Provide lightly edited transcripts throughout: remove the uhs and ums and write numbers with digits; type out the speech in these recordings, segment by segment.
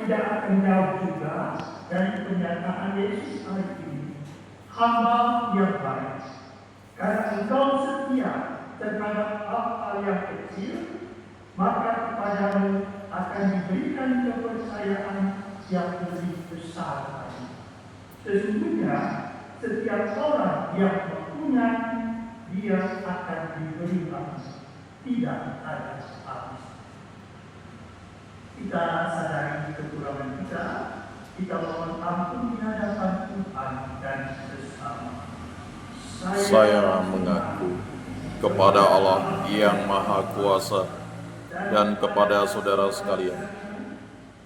tidak akan jauh juga dari pernyataan Yesus hari ini. Hamba yang baik, karena engkau setia terhadap hal-hal yang kecil, maka kepadamu akan diberikan kepercayaan yang lebih besar lagi. Sesungguhnya setiap orang yang mempunyai, dia akan diberi lagi, tidak ada habis. Kita sadari kekurangan kita mohon ampun di hadapan Tuhan dan sesama. Saya mengaku kepada Allah yang Maha Kuasa dan kepada saudara sekalian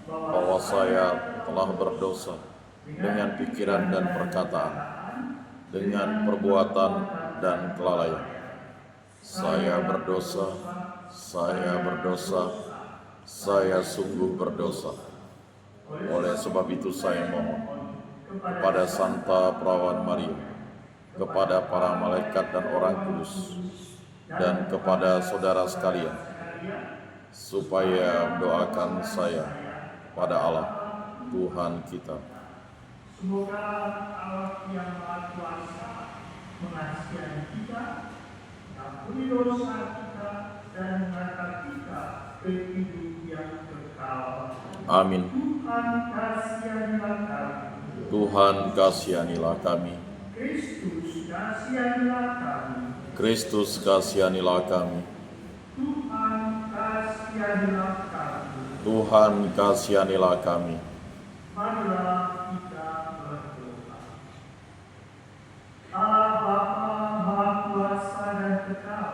bahwa saya telah berdosa dengan pikiran dan perkataan, dengan perbuatan dan kelalaian. Saya berdosa, saya sungguh berdosa. Oleh sebab itu saya mohon kepada Santa Perawan Maria, kepada para malaikat dan orang kudus, dan kepada saudara sekalian, supaya mendoakan saya pada Allah, Tuhan kita. Semoga Allah yang Maha Kuasa mengasihani kita, ampuni dosa kita, dan mengangkat kita ke hidup yang kekal. Amin. Tuhan kasihanilah kami. Tuhan kasihanilah kami. Kristus kasihanilah kami. Kristus kasihanilah kami. Tuhan kasihanilah kami. Tuhan kasihanilah kami. Marilah kita berdoa. Allah Bapa Maha Kuasa dan Kekal,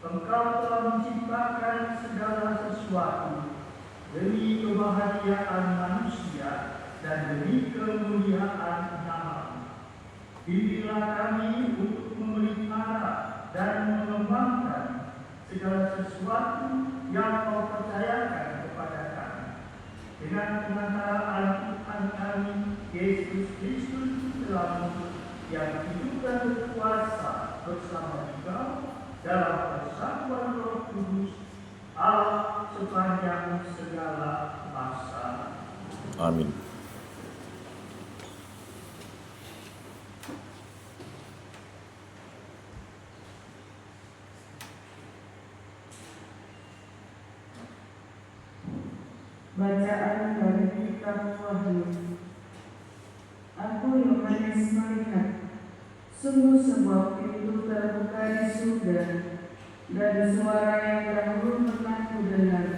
Engkau telah menciptakan segala sesuatu demi kebahagiaan manusia dan demi kemuliaan nama-Mu. Bimbinglah kami untuk memelihara dan mengembangkan segala sesuatu yang Kau percayakan kepada kami. Dengan pengantaraan Tuhan kami, Yesus Kristus Putra-Mu, yang hidup dan berkuasa bersama Engkau dalam persatuan Roh Kudus, Allah sepanjang segala masa. Amin. Bacaan dari kitab Wahyu. Aku Yohanes melihat sungguh sebuah pintu terbuka di surga, dan suara yang dahulu pernah kudengar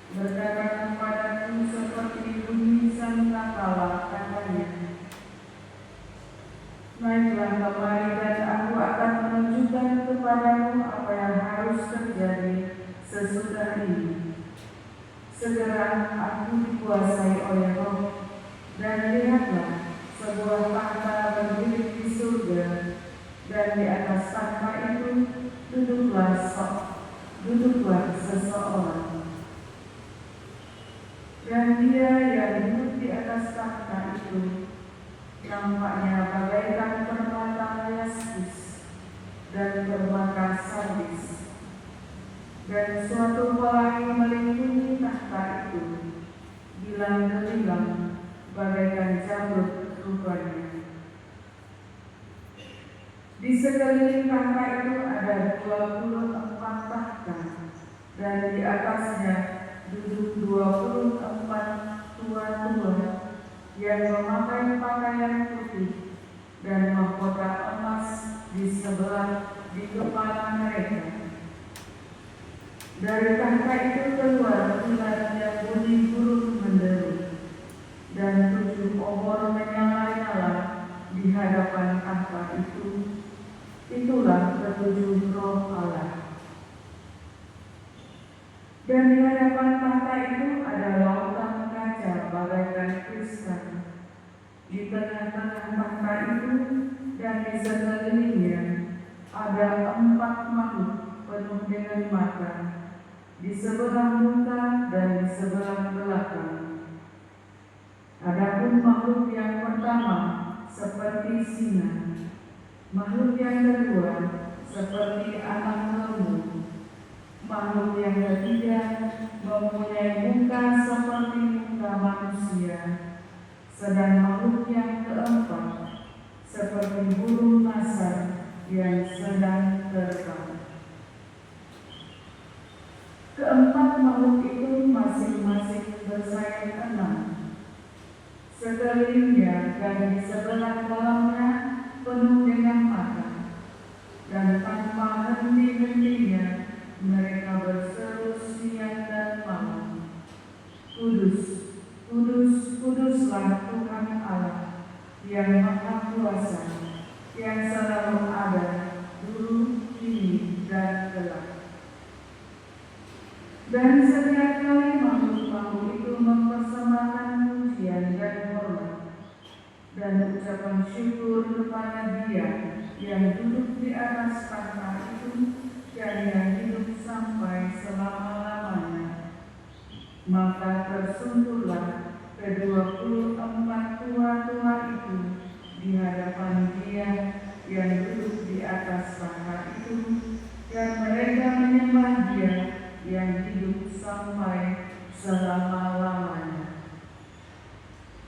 berkata kepadaku seperti bunyi sangkakala, katanya, naiklah kemari dan aku akan menunjukkan kepadamu apa yang harus terjadi sesudah ini. Segera aku dikuasai oleh Roh, dan lihatlah sebuah tahta berdiri di surga, dan di atas tahta itu duduklah seseorang. Dan dia yang duduk di atas tahta itu nampaknya bagaikan permata yaspis dan permata sardis. Dan suatu pelangi melingkungi tahta itu, gilang-gemilang bagaikan jamrut rupanya. Di sekeliling tahta itu ada 24 tahta, dan di atasnya duduk 24 tua-tua yang memakai pakaian putih dan mahkota emas di kepala mereka. Dari tahta itu keluar ular yang bunyi burung menderu, dan 7 obor menyala-nyala di hadapan tahta itu. Itulah ke-7 Roh Allah. Dan di hadapan tahta itu ada lautan kaca bagaikan kristal. Di tengah-tengah tahta itu dan di sekelilingnya ada 4 makhluk penuh dengan mata, di sebelah muka dan di sebelah belakang. Adapun makhluk yang pertama seperti singa, makhluk yang kedua seperti anak lembu, makhluk yang ketiga mempunyai muka seperti muka Sedang makhluk yang keempat seperti burung masar yang sedang terbang. Keempat makhluk itu masing-masing bersayap 6. Sekelilingnya dan di sebelah dalamnya penuh dengan mata, dan tanpa henti-hentinya mereka berseru siang dan malam, Kudus, kudus, kuduslah Tuhan Allah yang Maha Kuasa, yang selalu ada, dulu, kini, dan kelak. Dan setiap kali makhluk-makhluk itu mempersembahkan pujian dan hormat dan ucapan syukur kepada Dia yang duduk di atas tahta itu dan yang hidup sampai selama-lamanya, maka tersungkurlah ke-24 tua-tua itu di hadapan Dia yang duduk di atas tahta itu, dan mereka menyembah Dia yang hidup sampai selama-lamanya.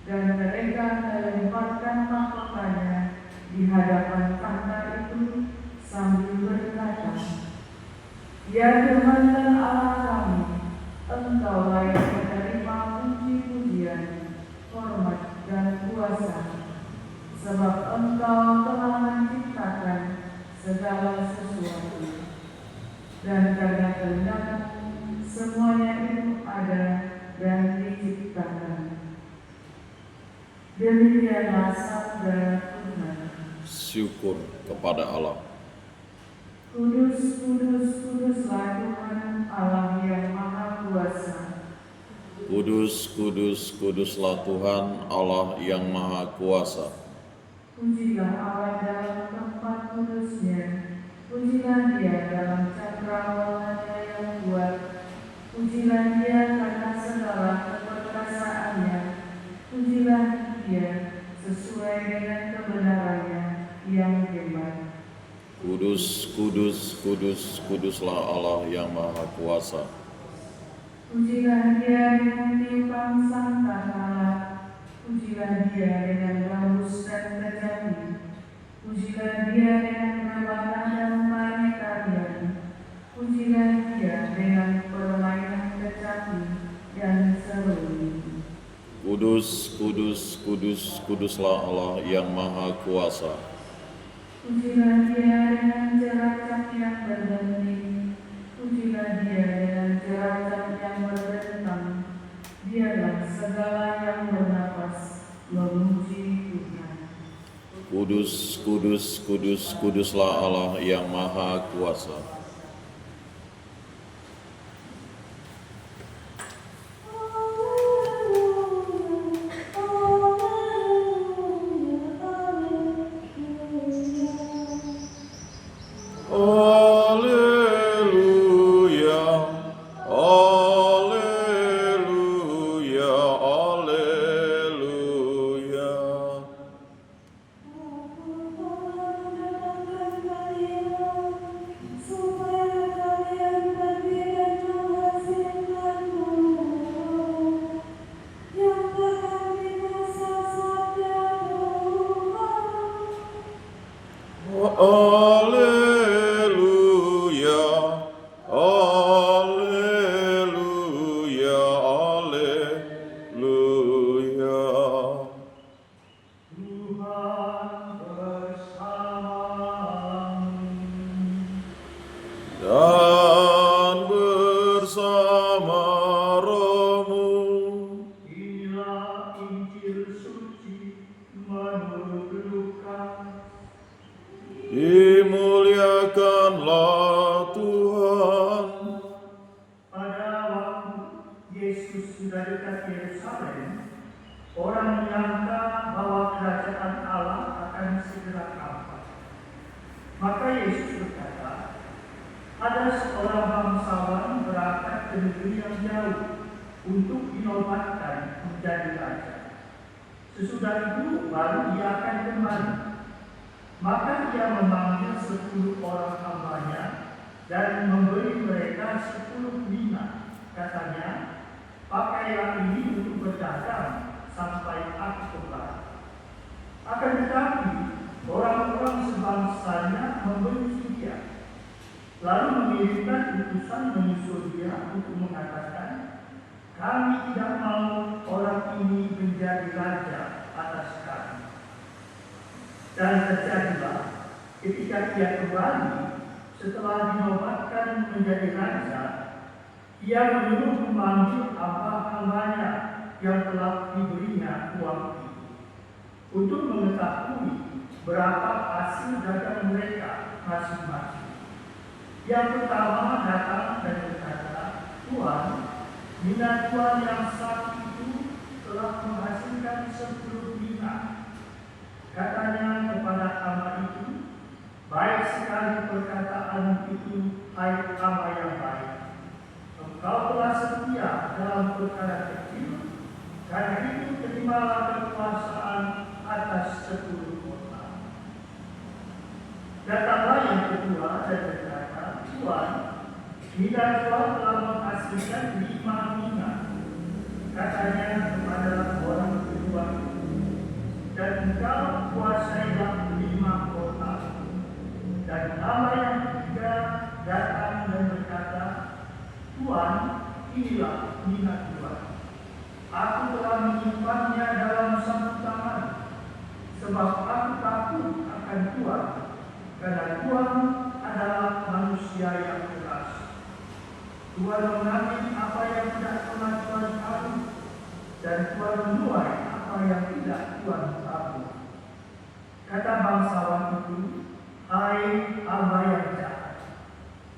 Dan mereka melemparkan mahkotanya di hadapan tahta itu sambil berkata, Ya Tuhan dan Allah kami, Engkau layak menerima puji-pujian, hormat dan kuasa, sebab Engkau telah menciptakan segala sesuatu. Dan karena kehendak semuanya itu ada dan diciptakan. Demikianlah sabda Tuhan. Syukur kepada Allah. Kudus, kudus, kuduslah Tuhan Allah yang Maha Kuasa. Kudus, kudus, kuduslah Tuhan Allah yang Maha Kuasa. Pujilah Allah dalam tempat kudusnya. Pujilah Dia dalam cakrawalanya yang kuat. Pujilah Dia karena segala keperkasaannya. Pujilah Dia sesuai dengan kebenarannya yang hebat. Kudus, kudus, kudus, kuduslah Allah yang Maha Kuasa. Pujilah Dia dengan tiupan sangkakala. Pujilah Dia dengan gambus dan kecapi. Pujilah Dia dengan rebana dan main tarian. Pujilah Dia dengan permainan kecapi dan seruling. Kudus, kudus, kudus, kuduslah Allah yang Maha Kuasa. Pujilah Dia dengan jeracak yang berdenting. Pujilah Dia dengan jeracak yang berdentang. Dialah segala yang bernapas memuji Tuhan. Kudus, kudus, kudus, kuduslah Allah yang Maha Kuasa. Dan bersama rohmu. Inilah Injil suci menurut Lukas. Dimuliakanlah Tuhan. Pada waktu Yesus sudah dekat Yerusalem, orang menyangka bahwa kerajaan Allah akan segera tampak. Maka Yesus berkata, ada seorang bangsawan berangkat ke negeri yang jauh untuk dinobatkan menjadi raja. Sesudah itu baru ia akan kembali. Maka ia memanggil 10 orang hambanya dan memberi mereka 10 mina. Katanya, pakailah ini untuk berdagang sampai aku kembali. mengirimkan utusan menyusul dia untuk mengatakan, kami tidak mau orang ini menjadi raja atas kami. Dan terjadilah ketika ia kembali setelah dinobatkan menjadi raja, ia menyuruh memanggil hamba-hambanya yang telah diberinya uang itu untuk mengetahui berapa hasil dagang mereka masing-masing. Yang pertama datang dan berkata, Tuan, mina Tuan yang satu itu telah menghasilkan 10 mina. Katanya kepada hamba itu, baik sekali perkataan itu, hai hamba yang baik. Engkau telah setia dalam perkara kecil, karena itu terimalah kekuasaan atas 10 kota. Datanglah yang kedua dan berkata, Tuan, mina Tuan telah menghasilkan 5 mina. Katanya kepada orang kedua itu, dan engkau kuasailah 5 kota. Dan hamba yang ketiga datang dan berkata, Tuan, inilah mina Tuan. Aku telah menyimpannya dalam satu tangan, sebab aku takut akan Tuan, karena Tuan adalah manusia yang keras. Tuan mengambil apa yang tidak pernah Tuan tahu, dan Tuan menuai apa yang tidak Tuan tahu. Kata bangsawan itu, hai hamba yang jahat,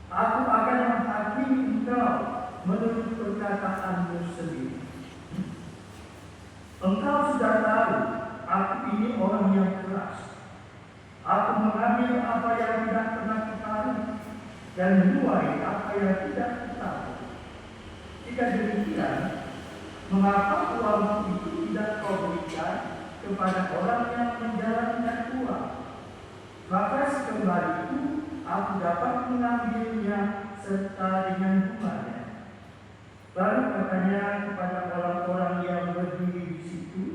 aku akan menghakimi engkau menurut perkataanmu sendiri. Engkau sudah tahu, aku ini orang yang keras. Aku mengambil apa yang tidak pernah kutahui dan menuai apa yang tidak kutahui. Jika demikian, mengapa uangmu itu tidak kau berikan kepada orang yang menjalankan uang? Maka sekembali itu aku dapat mengambilnya serta dengan bunganya. Baru katanya kepada orang-orang yang berdiri di situ,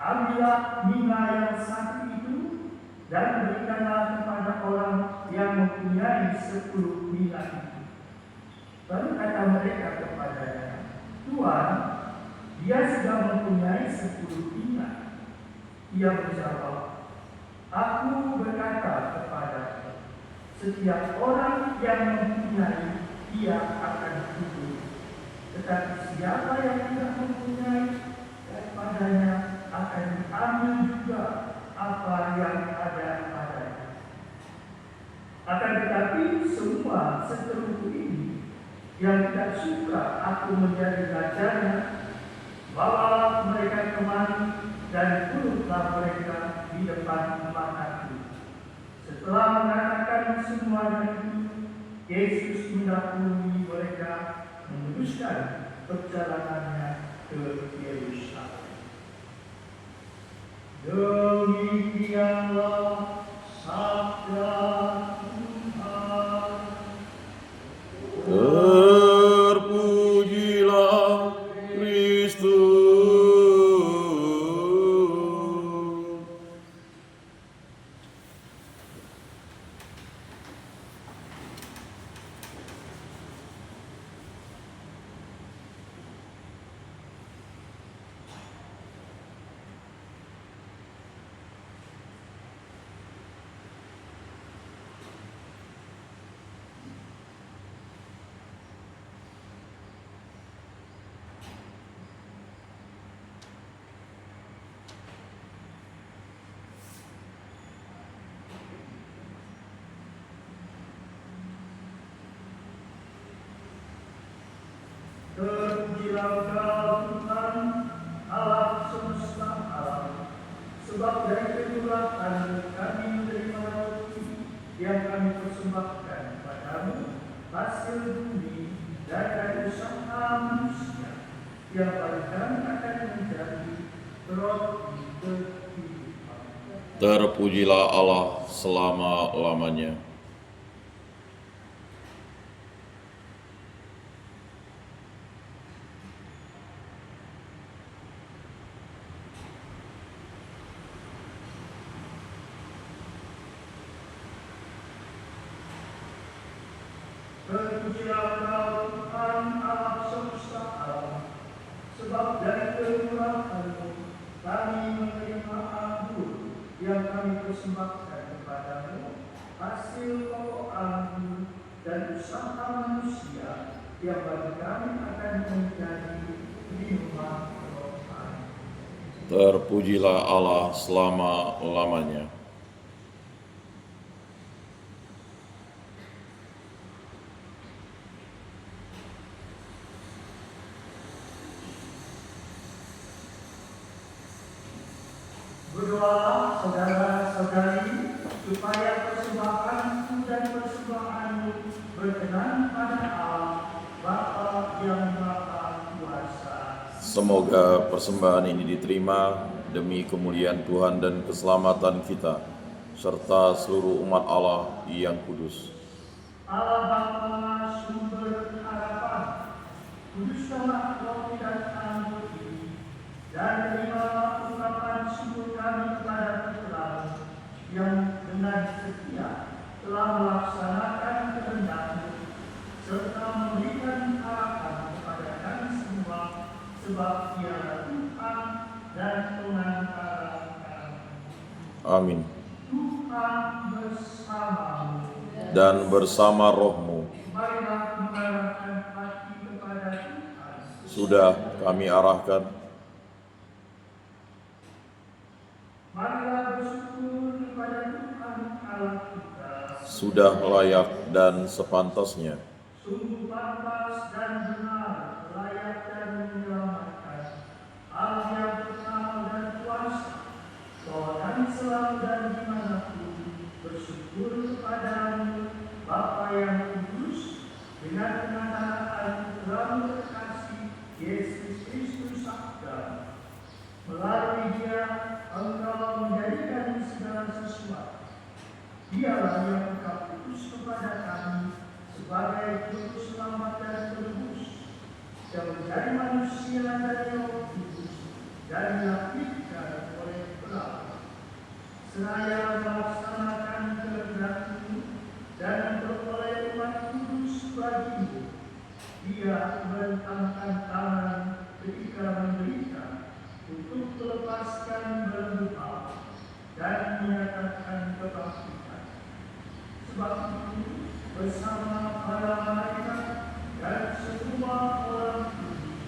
ambillah mina yang satu itu dan berikanlah kepada orang yang mempunyai 10 mina itu. Baru kata mereka kepadanya, Tuan, dia sudah mempunyai 10 mina. Ia menjawab, aku berkata kepadanya, setiap orang yang mempunyai, dia akan hidup. Tetapi siapa yang tidak mempunyai, daripadanya akan diambil juga apa yang ada padanya. Akan tetapi semua seteruku ini yang tidak suka aku menjadi rajanya, bawalah mereka kemari dan kurutlah mereka di depan mataku. Setelah mengatakan semuanya itu, Yesus mendahului mereka meneruskan perjalanannya ke Yerusalem. Demikianlah sabda Tuhan. Terpujilah Kristus. Terpujilah Engkau Tuhan, Allah semesta alam, sebab dari keduratan kami menerima roti yang kami persembahkan padamu, hasil bumi dan dari usaha manusia, yang bahkan akan menjadi roti kehidupan. Terpujilah Allah selama-lamanya. Sebab dari kemurahan-Mu kami menerima anggur yang kami persembahkan kepadamu, hasil pokok anggur dan usaha manusia yang bagi kami akan menjadi minuman rohani. Terpujilah Allah selama-lamanya. Berdoalah saudara-saudari supaya persembahanku dan persembahanmu berkenan pada Allah Bapa yang Maha Kuasa. Semoga persembahan ini diterima demi kemuliaan Tuhan dan keselamatan kita, serta seluruh umat Allah yang kudus. Allah Bapa sumber harapan, kuduskanlah roti dan anggur ini, dan terimalah ungkapan syukur kami kepada Tuhan yang dengan setia telah melaksanakan kehendak-Mu, serta memberikan harapan kepada kami semua, sebab Dialah Tuhan dan pengantara kami. Amin. Tuhan bersamamu. Dan bersama rohmu. Marilah mengarahkan hati kepada Tuhan. Sudah kami arahkan. Marilah bersyukur kepada Tuhan Allah kita. Sudah layak dan sepantasnya. Sungguh pantas dan benar, layak dan menyelamatkan. Allah yang berkala dan kuasa, bahwa kami selalu dan dimanapun bersyukur kepadamu, Bapa yang kudus, dengan pengantaraan Putramu terkasih Yesus Kristus Sabda. Melalui Dia, Engkau menjadikan segala sesuatu. Dialah yang Engkau putus kepada kami sebagai juru selamat dan penebus, yang menjadi manusia dari Roh Kudus dan dilahirkan oleh Bapa. Seraya melaksanakan kehendak-Mu dan memperoleh umat kudus bagi-Mu, Dia merentangkan tangan ketika menderita untuk melepaskan belenggu maut dan menyatakan kebangkitan. Sebab itu, bersama para malaikat dan semua orang kudus,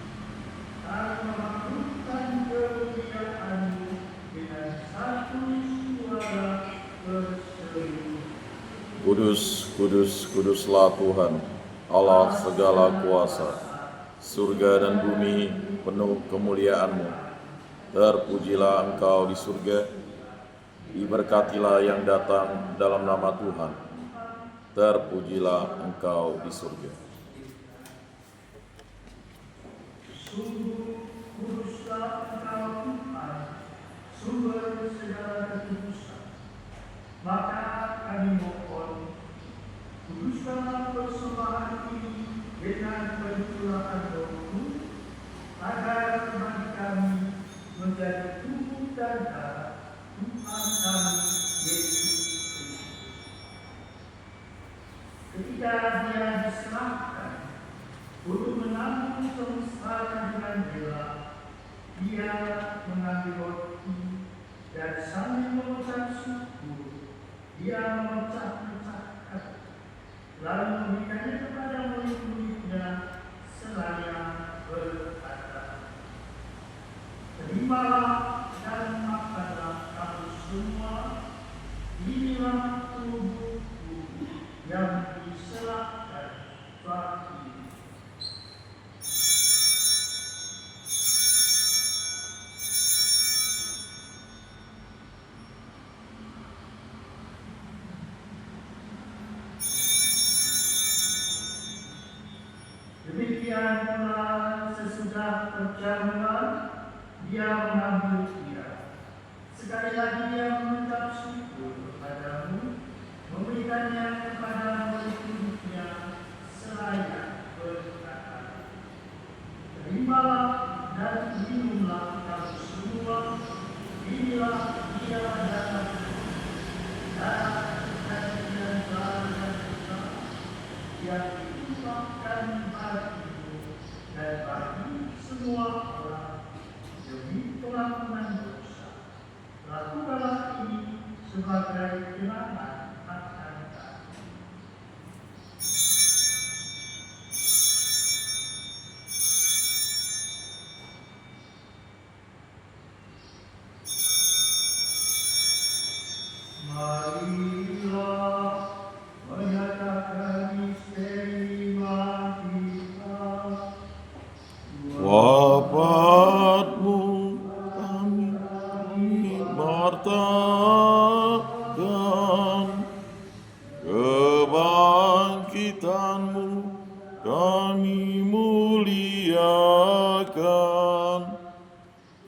kami memaklumkan kemuliaan-Mu dengan satu suara berseru. Kudus, kudus, kuduslah Tuhan, Allah segala kuasa. Surga dan bumi penuh kemuliaan-Mu. Terpujilah Engkau di surga, diberkatilah yang datang dalam nama Tuhan. Terpujilah Engkau di surga. Sungguh kuduslah Engkau Tuhan, sumber segala kekudusan. Maka kami mohon, kuduskanlah persembahan ini dengan pencurahan Roh-Mu, agar bagi kami menjadi tubuh dan darah Tuhan kami Yesus Kristus. Ketika Dia diserahkan untuk menanggung kemusnahan dengan bela, Dia mengambil roti dan sambil mengucap syukur, Dia memecah-mecahkan, lalu memberikannya kepada murid-muridnya seraya berkata, "Terimalah dan makanlah kamu semua, inilah tubuhku yang diserahkan bagi." Demikian pula sesudah perjamuan, Dia mengambil dia. Sekali lagi Dia mengucap syukur kepadamu, memberikannya kepada murid-muridnya seraya berkata, "Terimalah dan minumlah kamu semua, inilah Dia darahku, darah perjanjian baru dan besar, yang ditumpahkan bagimu dan bagi semua orang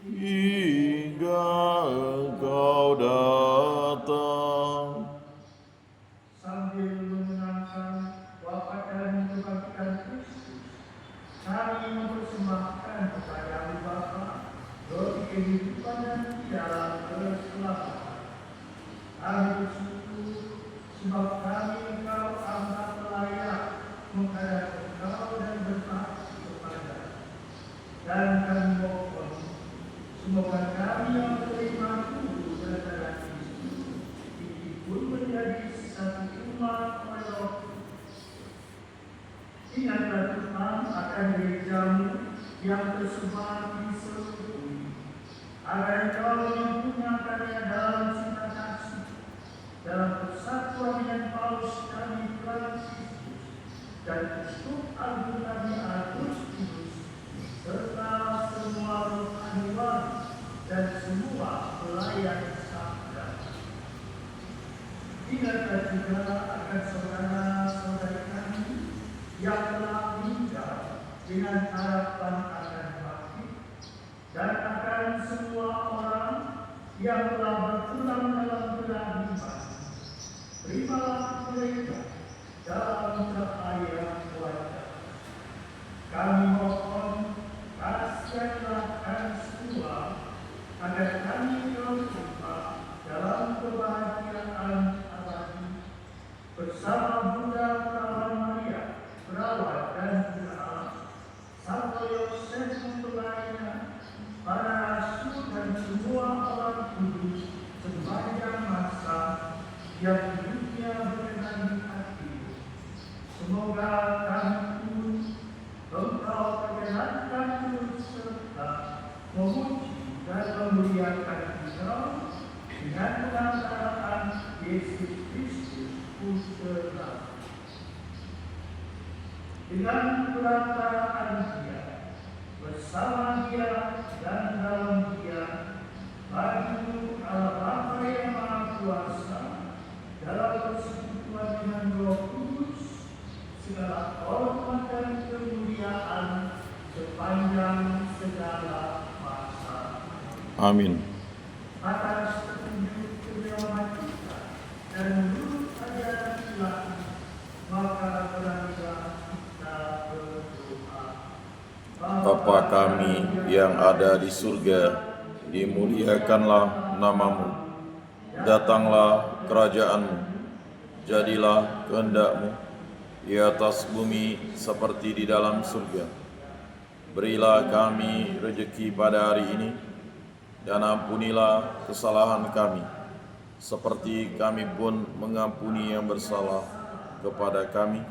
hingga Engkau datang. Sambil menyenangkan wafat dan kebangkitan Kristus, kami mempersembahkan kepada Bapa roti kehidupan dan piala keselamatan. Kami bersyukur sebab kami Engkau anggap layak menghadap Engkau dan berbakti kepada. Dan kami mohon semoga kami yang menerima Tuhan daripada Kristus ini pun menjadi satu umat oleh Roh Kudus. Ingatlah Tuhan akan gerejamu yang tersebar di seluruh bumi, agar Engkau menyempurnakannya dalam cinta kasih, dalam persatuan dengan Paus kami Fransiskus dan Uskup Agung kami Agustinus, serta semua rohaniwan dan semua pelayan sabda. Ingatlah juga akan saudara-saudari kami yang telah meninggal dengan harapan akan bangkit, dan akan semua orang yang telah berpulang dalam belahan iman. Terimalah mereka dalam cahaya wajah. Kami mohon kasihanlah kami semua agar kami berjumpa dalam kebahagiaan abadi bersama Bunda Perawan Maria, perawat dan jemaat, Santo Yosef mempelainya, para rasul dan semua orang kudus sepanjang masa yang hidupnya berkenan di hati. Semoga kami pun Engkau perkenankan turut serta memuji dan memuliakan Engkau dengan pengantaraan Yesus Kristus Putra. Dengan perantaraan Dia, bersama Dia dan dalam Dia, bagi Allah Bapa yang Maha Kuasa, dalam persekutuan dengan Roh Kudus, segala hormat dan kemuliaan sepanjang segala masa. Amin. Atas petunjuk kebenaran kita dan menurut ajaran Ilahi, maka beranilah kita berdoa. Bapa kami yang ada di surga, dimuliakanlah namamu. Datanglah kerajaan-Mu. Jadilah kehendak-Mu di atas bumi seperti di dalam surga. Berilah kami rejeki pada hari ini, dan ampunilah kesalahan kami, seperti kami pun mengampuni yang bersalah kepada kami.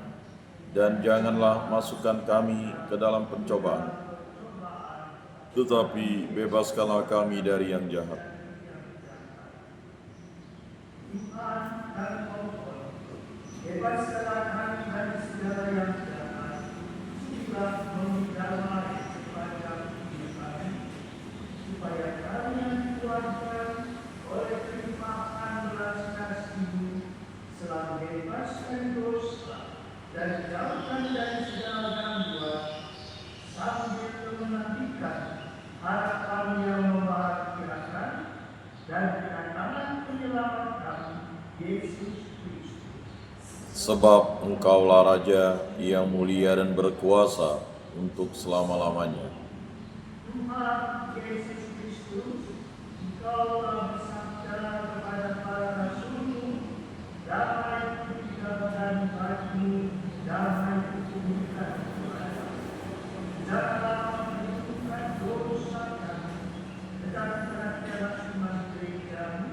Dan janganlah masukkan kami ke dalam pencobaan, tetapi bebaskanlah kami dari yang jahat. Tuhan dan mohon, bebaskanlah kami dari segala yang jahat, sudah memidamai sepanjang hidup kami, supaya kami yang dikuatkan oleh kelimpahan belas kasih-Mu selalu bebas dari dosa dan dijauhkan dari segala gangguan, sambil menantikan harapan yang membahagiakan dan kedatangan penyelamat kami, Yesus Kristus. Sebab Engkaulah Raja yang mulia dan berkuasa untuk selama-lamanya. Tuhan Yesus Kristus, Engkaulah bersabda kepada para rasul-Mu, damai itu dikatakan bagimu, damai itu diberikan kepadamu. Janganlah menunjukkan dosa kami, tetapi perhatianlah iman gereja-Mu,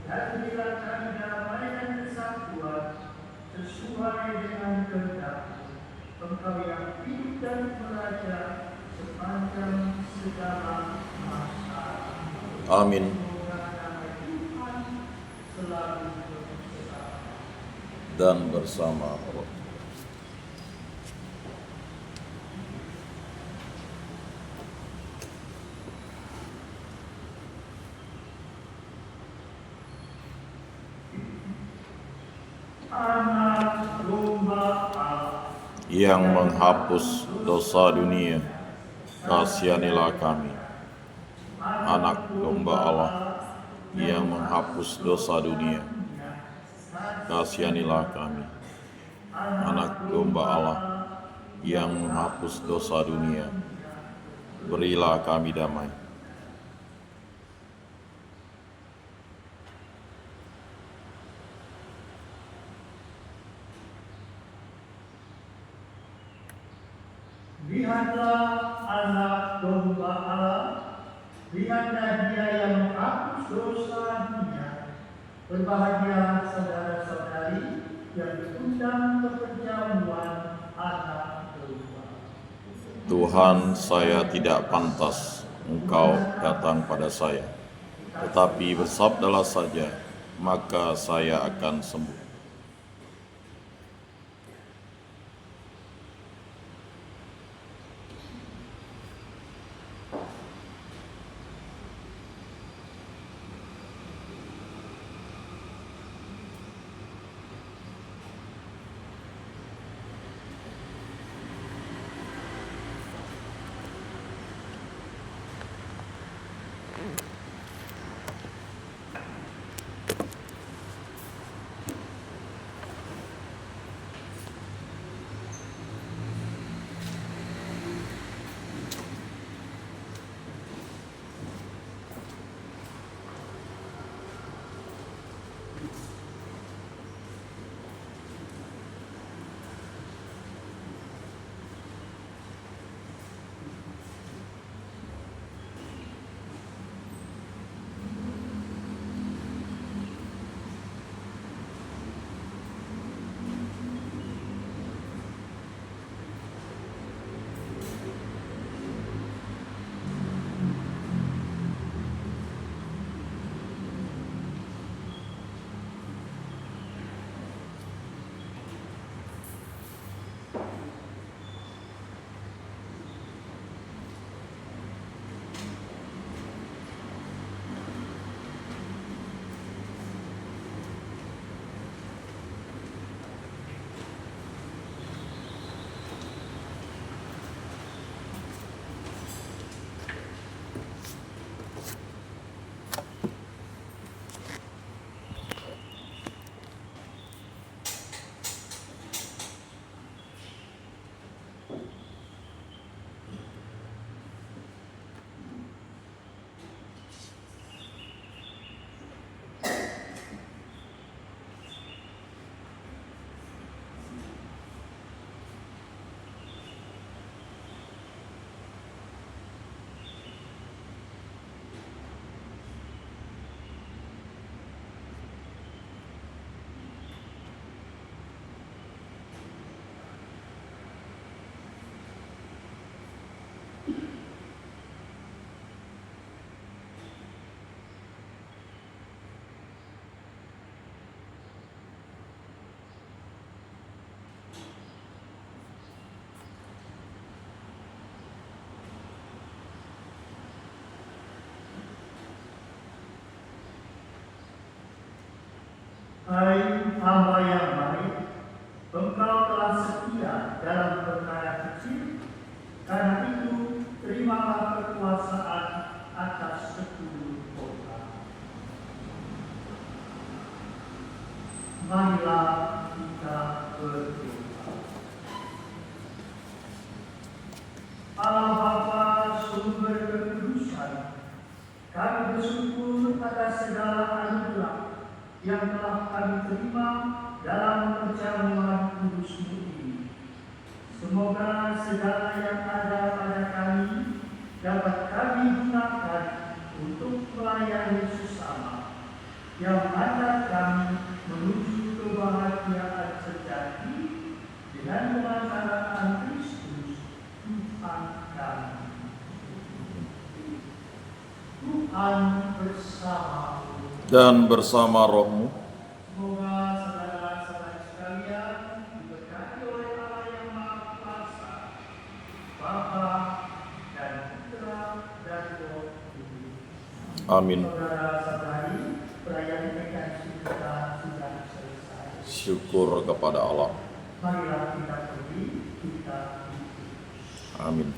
dan berilah kami damai dan kesatuan sesuai dengan kehendak-Mu. Engkau yang hidup dan meraja sepanjang segala masa. Amin. Semoga damai Tuhan selalu bersama Dan bersama Roh. Anak domba Allah Yang menghapus dosa dunia, kasihanilah kami. Anak domba Allah yang menghapus dosa dunia, kasihanilah kami. Anak domba Allah yang menghapus dosa dunia, berilah kami damai. Lihatlah anak domba Allah, lihatlah dia yang menghapus dosa dunia. Berbahagialah saudara-saudari yang diundang ke perjamuan anak domba. Tuhan, saya tidak pantas Engkau datang pada saya, tetapi bersabdalah saja, maka saya akan sembuh. Hai hamba yang baik, Engkau telah setia dalam perkara kecil, karena itu terimalah kekuasaan atas 10 kota. Marilah kita berdoa. Allah Bapa, sumber kekudusan, kami bersyukur atas segala anugerah yang telah kami terima dalam perjamuan kudus-Mu ini. Semoga segala yang ada pada kami dapat kami gunakan untuk melayani sesama, yang mengantar kami menuju kebahagiaan sejati dengan pemasaran Kristus Tuhan kami. Tuhan bersama Dan bersama rohmu. Semoga saudara-saudara sekalian diberkati oleh Allah yang Maha Kuasa, Bapa dan Putra dan Roh Kudus. Amin. Saudara-saudari, perayaan Ekaristi kita sudah selesai. Syukur kepada Allah. Marilah kita pergi, kita Amin.